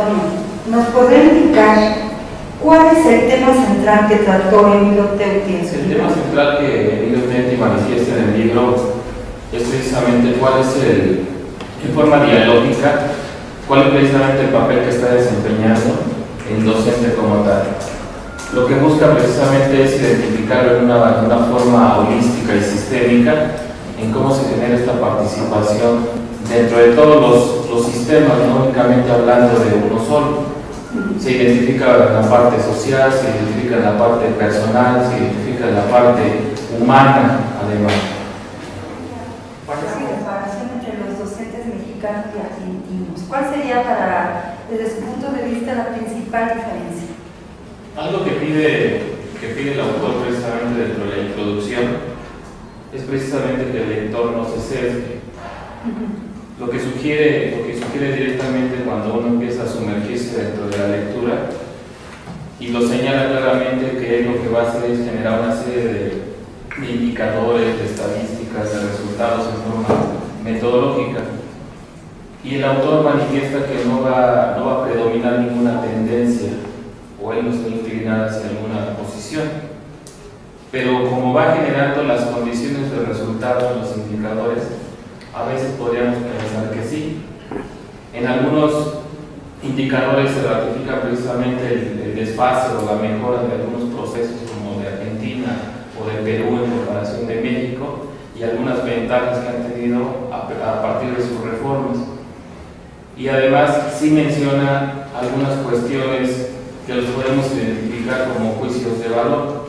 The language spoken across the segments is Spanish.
Antonio, ¿nos podría indicar cuál es el tema central que trató Emilio Teuti en su libro? El tema central que Emilio Teuti manifiesta en el libro es precisamente cuál es en forma dialógica, cuál es precisamente el papel que está desempeñando el docente como tal. Lo que busca precisamente es identificarlo en una forma holística y sistémica en cómo se genera esta participación dentro de todos los sistemas, no únicamente hablando de uno solo. Se identifica la parte social, se identifica la parte personal, se identifica la parte humana, además. ¿Cuál es la comparación entre los docentes mexicanos y argentinos? ¿Cuál sería, desde su punto de vista, la principal diferencia? Algo que pide el autor precisamente dentro de la introducción es precisamente que el lector no se sesgue. Lo que sugiere directamente cuando uno empieza a sumergirse dentro de la lectura, y lo señala claramente, que lo que va a hacer es generar una serie de indicadores, de estadísticas, de resultados en forma metodológica. Y el autor manifiesta que no va a predominar ninguna tendencia, o él no se va a inclinar hacia alguna posición. Pero como va generando las condiciones de resultados, los indicadores, a veces podríamos pensar que sí. En algunos indicadores se ratifica precisamente el desfase o la mejora de algunos procesos, como de Argentina o de Perú en comparación de México, y algunas ventajas que han tenido a partir de sus reformas. Y además sí menciona algunas cuestiones que los podemos identificar como juicios de valor.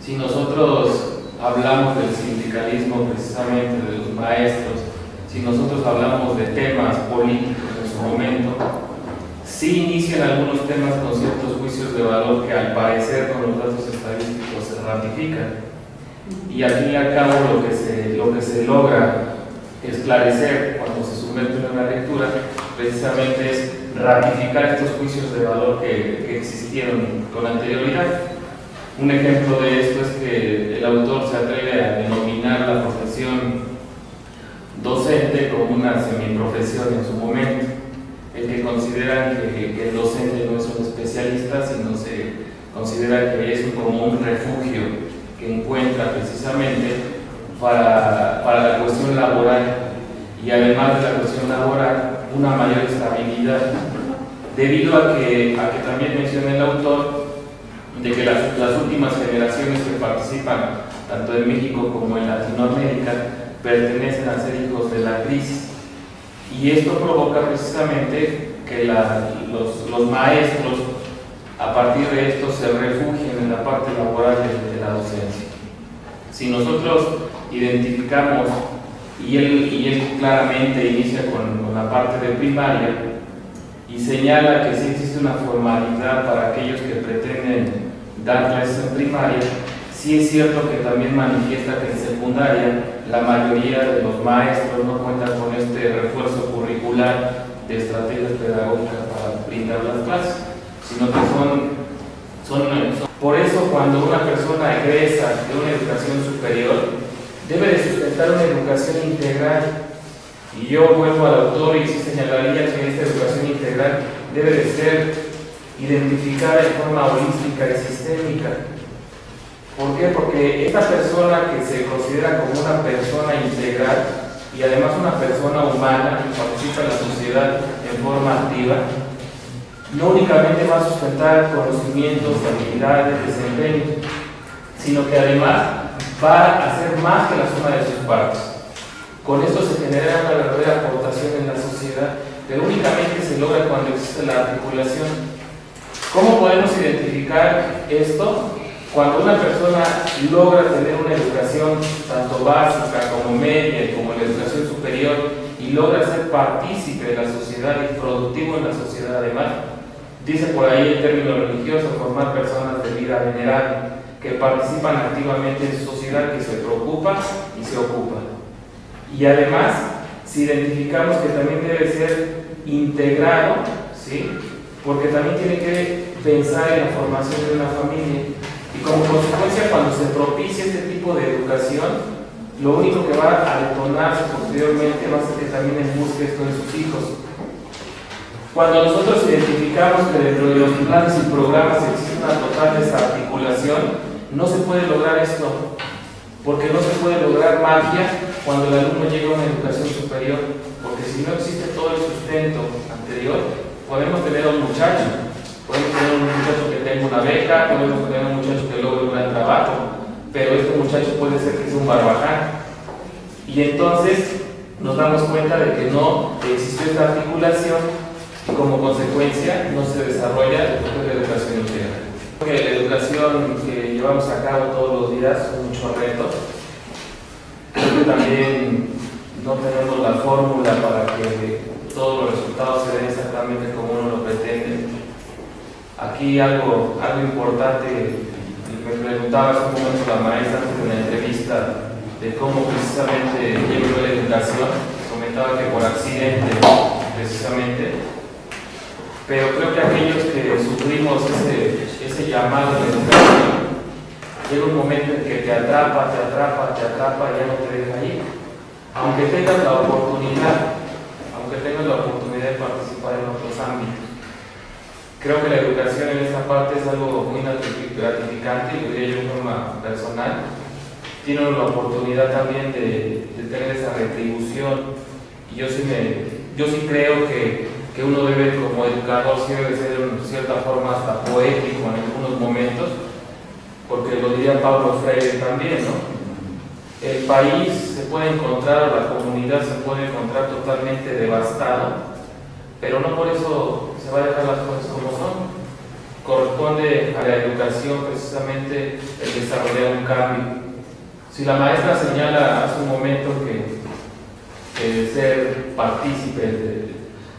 Si nosotros hablamos del sindicalismo precisamente de los maestros, si nosotros hablamos de temas políticos en su momento, sí inician algunos temas con ciertos juicios de valor que al parecer con los datos estadísticos se ratifican. Y al fin y al cabo lo que se logra esclarecer cuando se somete a una lectura precisamente es ratificar estos juicios de valor que existieron con anterioridad. Un ejemplo de esto es que el autor se atreve a denominar la profesión docente como una semiprofesión en su momento. El que consideran que el docente no es un especialista, sino se considera que es como un refugio que encuentra precisamente para la cuestión laboral, y además de la cuestión laboral, una mayor estabilidad, debido a que también menciona el autor de que las últimas generaciones que participan tanto en México como en Latinoamérica pertenecen a ser hijos de la crisis, y esto provoca precisamente que los maestros a partir de esto se refugien en la parte laboral de la docencia. Si nosotros identificamos, y él claramente inicia con la parte de primaria y señala que sí existe una formalidad para aquellos que pretenden dar clases en primaria, sí es cierto que también manifiesta que en secundaria la mayoría de los maestros no cuentan con este refuerzo curricular de estrategias pedagógicas para brindar las clases, sino que por eso cuando una persona egresa de una educación superior debe de sustentar una educación integral, y yo vuelvo al autor y sí señalaría que esta educación integral debe de ser identificada de forma holística y sistémica. ¿Por qué? Porque esta persona que se considera como una persona integral y además una persona humana que participa en la sociedad en forma activa, no únicamente va a sustentar conocimientos, habilidades, desempeño, sino que además va a hacer más que la suma de sus partes. Con esto se genera una verdadera aportación en la sociedad, pero únicamente se logra cuando existe la articulación. ¿Cómo podemos identificar esto? Cuando una persona logra tener una educación tanto básica como media y como la educación superior, y logra ser partícipe de la sociedad y productivo en la sociedad además, dice por ahí el término religioso, formar personas de vida venerable, que participan activamente en su sociedad, que se preocupa y se ocupa. Y además, si identificamos que también debe ser integrado, ¿sí? Porque también tiene que pensar en la formación de una familia. Y como consecuencia, cuando se propicia este tipo de educación, lo único que va a detonarse posteriormente va a ser que también él busque esto en sus hijos. Cuando nosotros identificamos que dentro de los planes y programas existe una total desarticulación, no se puede lograr esto, porque no se puede lograr magia cuando el alumno llega a una educación superior, porque si no existe todo el sustento anterior, podemos tener a un muchacho que tenga una beca, podemos tener a un muchacho que logre un gran trabajo, pero este muchacho puede ser que sea un barbaján. Y entonces nos damos cuenta de que no existe esta articulación y como consecuencia no se desarrolla la educación integral. La educación que llevamos a cabo todos los días es mucho reto. Creo que también no tenemos la fórmula para que todos los resultados se den exactamente como uno lo pretende. Aquí algo importante, me preguntaba hace un momento la maestra antes de la entrevista de cómo precisamente llevo la educación, comentaba que por accidente precisamente, pero creo que aquellos que sufrimos ese llamado de educación, llega un momento en que te atrapa y ya no te deja ir, aunque tengas la oportunidad de participar en otros ámbitos. Creo que la educación en esta parte es algo muy gratificante, lo diría yo de forma personal. Tiene la oportunidad también de tener esa retribución. Y yo sí creo que uno debe, como educador, sí debe ser de cierta forma hasta poético en algunos momentos, porque lo diría Pablo Freire también, ¿no? El país se puede encontrar, o la comunidad se puede encontrar totalmente devastada, pero no por eso se va a dejar las cosas como son. Corresponde a la educación precisamente el desarrollar un cambio. Si la maestra señala hace un momento que ser partícipe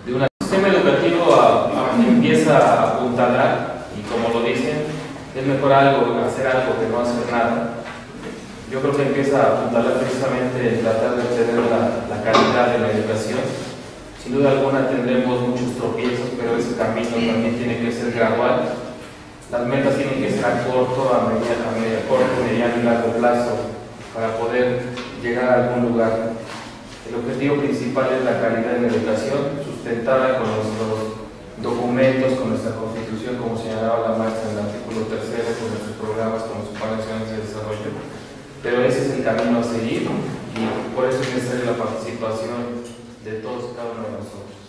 de un sistema educativo empieza a apuntalar, y como lo dicen, es mejor hacer algo que no hacer nada. Yo creo que empieza a apuntalar precisamente tratar de obtener la calidad de la educación. Sin duda alguna tendremos muchos tropiezos, pero ese camino también tiene que ser gradual. Las metas tienen que ser a corto, mediano y largo plazo para poder llegar a algún lugar. El objetivo principal es la calidad de la educación, sustentada con nuestros documentos, con nuestra Constitución, como señalaba la maestra en el artículo 3, con nuestros programas, con nuestros planes de desarrollo. Pero ese es el camino a seguir y por eso es necesaria la participación de todos y cada uno de nosotros.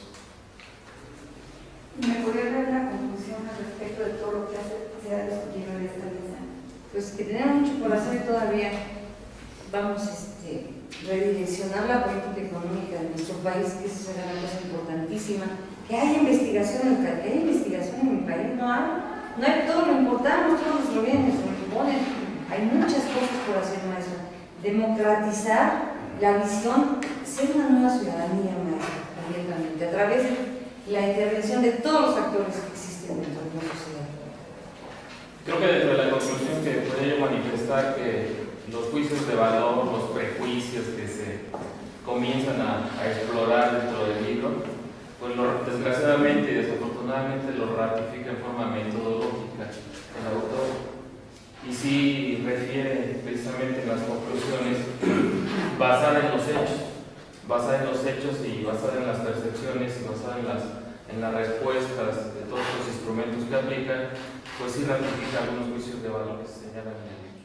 ¿Me podría dar una conclusión al respecto de todo lo que se ha discutido en esta mesa? Pues que tenemos mucho por hacer todavía. Vamos redireccionar la política económica de nuestro país, que eso será una cosa importantísima. Que haya investigación en mi país, no hay todo lo importamos, todos nuestros bienes nos lo imponen. Hay muchas cosas por hacer, maestro. Democratizar la visión, ser una nueva ciudadanía, maestro, abiertamente, a través de la intervención de todos los actores que existen dentro de la sociedad. Creo que dentro de la conclusión que podría yo manifestar que los juicios de valor, los prejuicios que se comienzan a explorar dentro del libro, pues desgraciadamente y desafortunadamente lo ratifica en forma metodológica el autor. Y sí refiere precisamente en las conclusiones basada en los hechos y basada en las percepciones y basada en las respuestas de todos los instrumentos que aplican, pues sí ratifica algunos juicios de valor que se señalan en el libro.